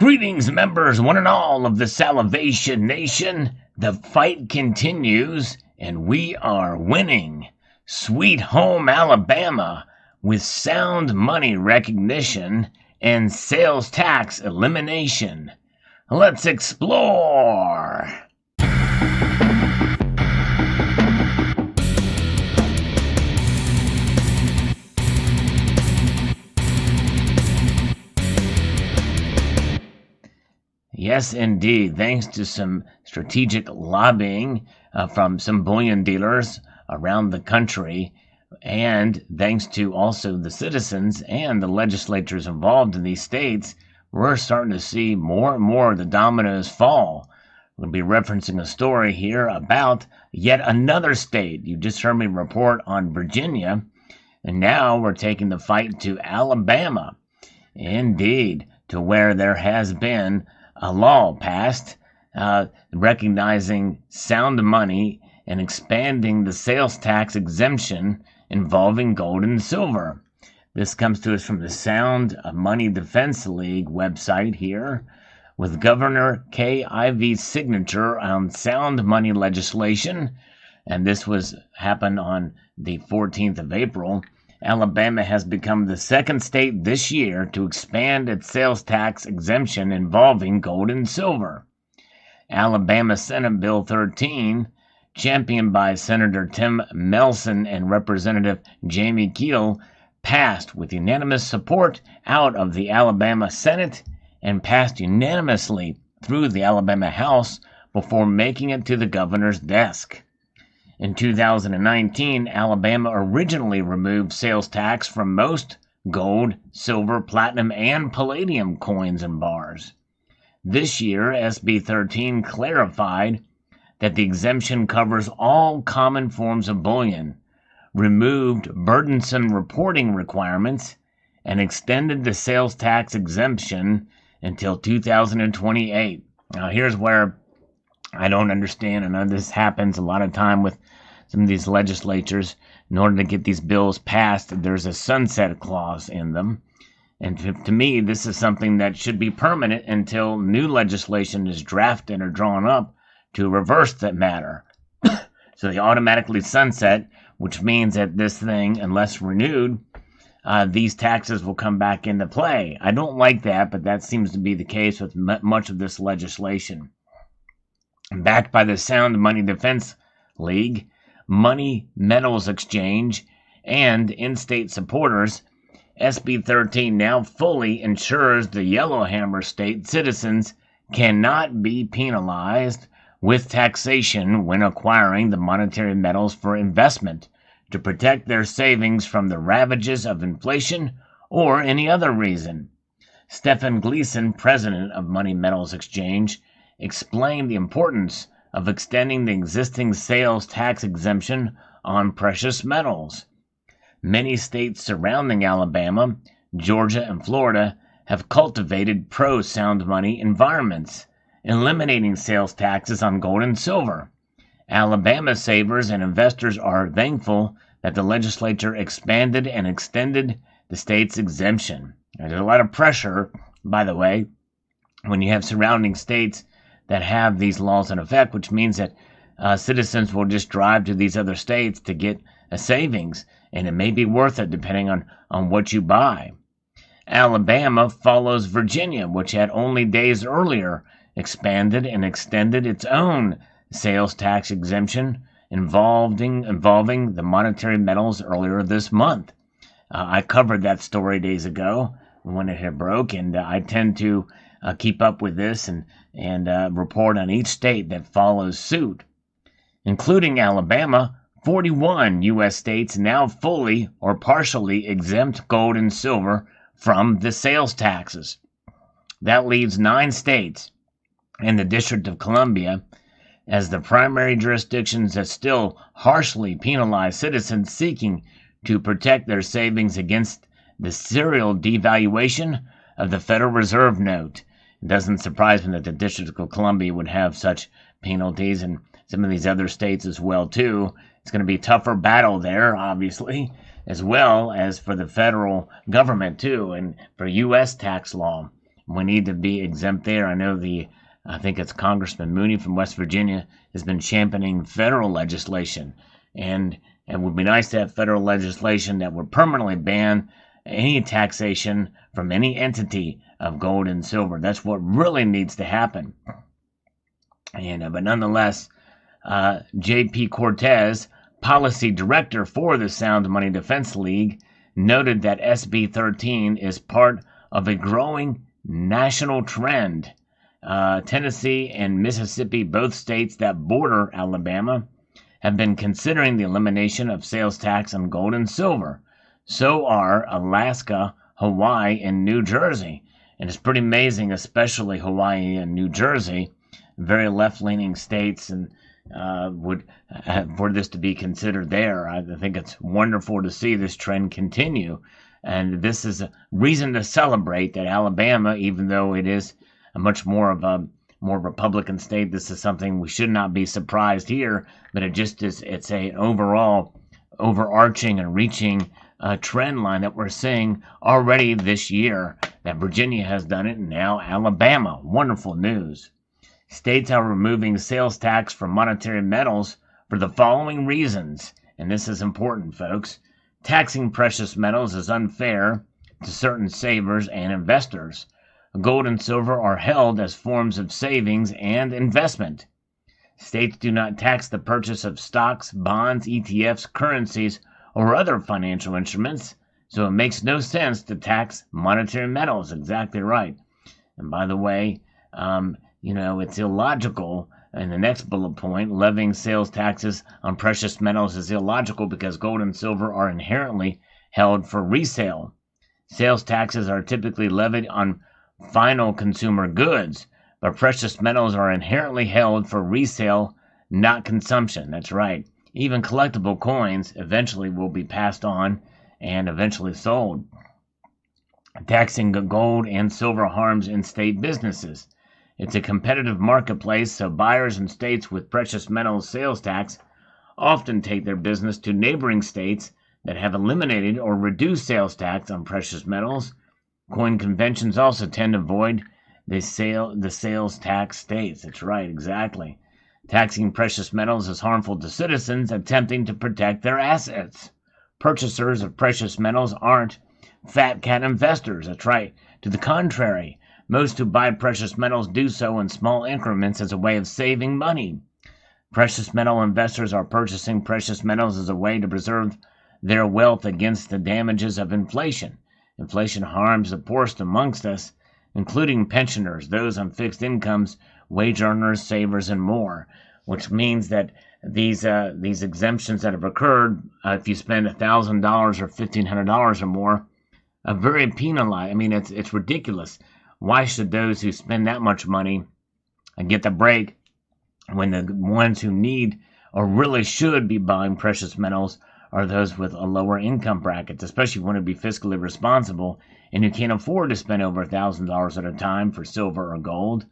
Greetings, members, one and all of the Salivation Nation. The fight continues, and we are winning. Sweet home Alabama, with sound money recognition and sales tax elimination. Let's explore. Yes, indeed. Thanks to some strategic lobbying from some bullion dealers around the country, and thanks to also the citizens and the legislatures involved in these states, we're starting to see more and more of the dominoes fall. We'll be referencing a story here about yet another state. You just heard me report on Virginia, and now we're taking the fight to Alabama. Indeed, to where there has been a law passed recognizing sound money and expanding the sales tax exemption involving gold and silver. This comes to us from the Sound Money Defense League website here, with Governor K.I.V.'s signature on sound money legislation, and this happened on the 14th of April. Alabama has become the second state this year to expand its sales tax exemption involving gold and silver. Alabama Senate Bill 13, championed by Senator Tim Melson and Representative Jamie Keel, passed with unanimous support out of the Alabama Senate and passed unanimously through the Alabama House before making it to the governor's desk. In 2019, Alabama originally removed sales tax from most gold, silver, platinum, and palladium coins and bars. This year, SB 13 clarified that the exemption covers all common forms of bullion, removed burdensome reporting requirements, and extended the sales tax exemption until 2028. Now, here's where I don't understand, and this happens a lot of time with some of these legislatures. In order to get these bills passed, there's a sunset clause in them. And to me, this is something that should be permanent until new legislation is drafted or drawn up to reverse that matter. So they automatically sunset, which means that this thing, unless renewed, these taxes will come back into play. I don't like that, but that seems to be the case with much of this legislation. Backed by the Sound Money Defense League, Money Metals Exchange, and in-state supporters, SB 13 now fully ensures the Yellowhammer state citizens cannot be penalized with taxation when acquiring the monetary metals for investment to protect their savings from the ravages of inflation or any other reason. Stephen Gleason, president of Money Metals Exchange, explained the importance of extending the existing sales tax exemption on precious metals. Many states surrounding Alabama, Georgia, and Florida have cultivated pro-sound money environments, eliminating sales taxes on gold and silver. Alabama savers and investors are thankful that the legislature expanded and extended the state's exemption. There's a lot of pressure, by the way, when you have surrounding states that have these laws in effect, which means that citizens will just drive to these other states to get a savings, and it may be worth it depending on what you buy. Alabama follows Virginia, which had only days earlier expanded and extended its own sales tax exemption involving the monetary metals earlier this month. I covered that story days ago when it had broke, and I tend to keep up with this and report on each state that follows suit. Including Alabama, 41 U.S. states now fully or partially exempt gold and silver from the sales taxes. That leaves 9 states and the District of Columbia as the primary jurisdictions that still harshly penalize citizens seeking to protect their savings against the serial devaluation of the Federal Reserve note. It doesn't surprise me that the District of Columbia would have such penalties, and some of these other states as well, too. It's going to be a tougher battle there, obviously, as well as for the federal government, too, and for U.S. tax law. We need to be exempt there. I think it's Congressman Mooney from West Virginia has been championing federal legislation, and it would be nice to have federal legislation that would permanently ban any taxation from any entity of gold and silver. That's what really needs to happen. And but nonetheless, J.P. Cortez, policy director for the Sound Money Defense League, noted that SB 13 is part of a growing national trend. Tennessee and Mississippi, both states that border Alabama, have been considering the elimination of sales tax on gold and silver. So are Alaska, Hawaii, and New Jersey. And it's pretty amazing, especially Hawaii and New Jersey, very left-leaning states, and would for this to be considered there. I think it's wonderful to see this trend continue, and this is a reason to celebrate that Alabama, even though it is a much more of a more Republican state, this is something we should not be surprised here, but it just is, it's a overall overarching and reaching trend line that we're seeing already this year, that Virginia has done it, and now Alabama. Wonderful news. States are removing sales tax from monetary metals for the following reasons, and this is important, folks. Taxing precious metals is unfair to certain savers and investors. Gold and silver are held as forms of savings and investment. States do not tax the purchase of stocks, bonds, ETFs, currencies, or other financial instruments, so it makes no sense to tax monetary metals. Exactly right. And by the way, it's illogical. In the next bullet point, levying sales taxes on precious metals is illogical because gold and silver are inherently held for resale. Sales taxes are typically levied on final consumer goods, but precious metals are inherently held for resale, not consumption. That's right. Even collectible coins eventually will be passed on and eventually sold. Taxing gold and silver harms in-state businesses. It's a competitive marketplace, so buyers in states with precious metals sales tax often take their business to neighboring states that have eliminated or reduced sales tax on precious metals. Coin conventions also tend to avoid the sales tax states. That's right, exactly. Taxing precious metals is harmful to citizens attempting to protect their assets. Purchasers of precious metals aren't fat cat investors. That's right. To the contrary, most who buy precious metals do so in small increments as a way of saving money. Precious metal investors are purchasing precious metals as a way to preserve their wealth against the damages of inflation. Inflation harms the poorest amongst us, including pensioners, those on fixed incomes, wage earners, savers, and more, which means that these exemptions that have occurred, if you spend $1,000 or $1,500 or more, are very penalized. I mean, it's ridiculous. Why should those who spend that much money get the break when the ones who need or really should be buying precious metals are those with a lower income brackets, especially if you want to be fiscally responsible and you can't afford to spend over $1,000 at a time for silver or gold?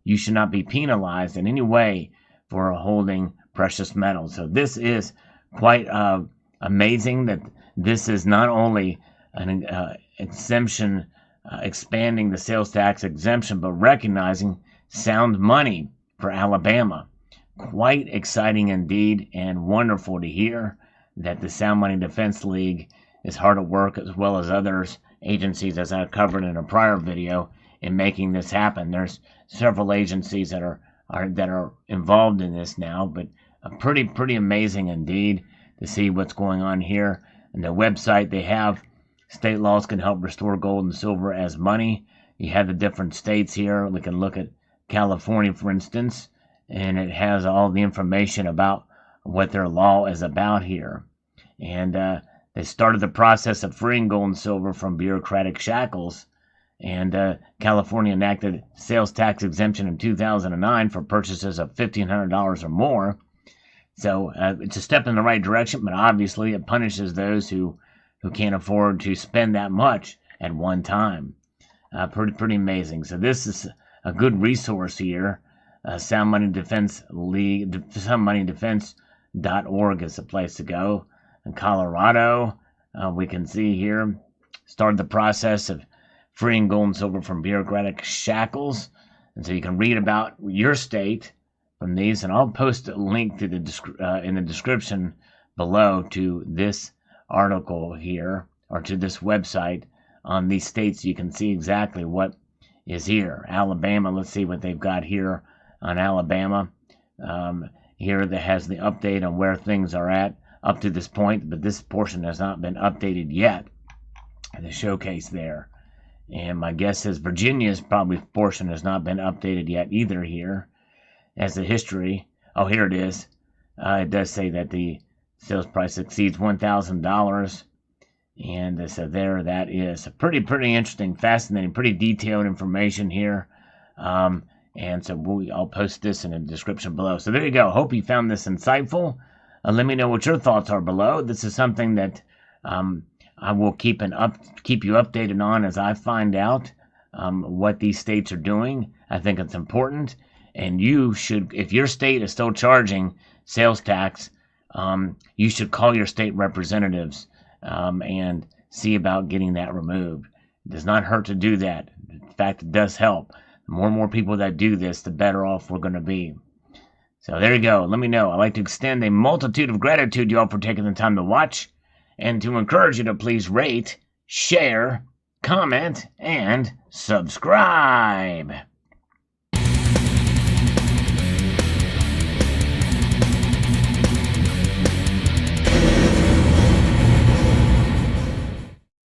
You should not be penalized in any way for holding precious metals. So this is quite amazing that this is not only an exemption, expanding the sales tax exemption, but recognizing sound money for Alabama. Quite exciting indeed, and wonderful to hear that the Sound Money Defense League is hard at work, as well as others agencies, as I covered in a prior video, in making this happen. There's several agencies that are involved in this now, but pretty amazing indeed to see what's going on here. And the website they have, state laws can help restore gold and silver as money. You have the different states here. We can look at California, for instance, and it has all the information about what their law is about here. And they started the process of freeing gold and silver from bureaucratic shackles. And California enacted sales tax exemption in 2009 for purchases of $1,500 or more. So it's a step in the right direction, but obviously it punishes those who can't afford to spend that much at one time. Pretty amazing. So this is a good resource here. Sound Money Defense League, soundmoneydefense.org is the place to go. In Colorado, we can see here, started the process of freeing gold and silver from bureaucratic shackles. And so you can read about your state from these, and I'll post a link to in the description below to this article here, or to this website on these states. You can see exactly what is here. Alabama, let's see what they've got here on Alabama. Here that has the update on where things are at up to this point, but this portion has not been updated yet. The showcase there. And my guess is Virginia's probably portion has not been updated yet either here. As the history, oh, here it is. It does say that the sales price exceeds $1,000. And so there that is. Pretty interesting, fascinating, pretty detailed information here. And so I'll post this in the description below. So there you go. Hope you found this insightful. Let me know what your thoughts are below. This is something that I will keep you updated on as I find out what these states are doing. I think it's important, and you should, if your state is still charging sales tax, you should call your state representatives and see about getting that removed. It does not hurt to do that. In fact, it does help. The more and more people that do this, the better off we're going to be. So there you go. Let me know. I'd like to extend a multitude of gratitude to you all for taking the time to watch, and to encourage you to please rate, share, comment, and subscribe.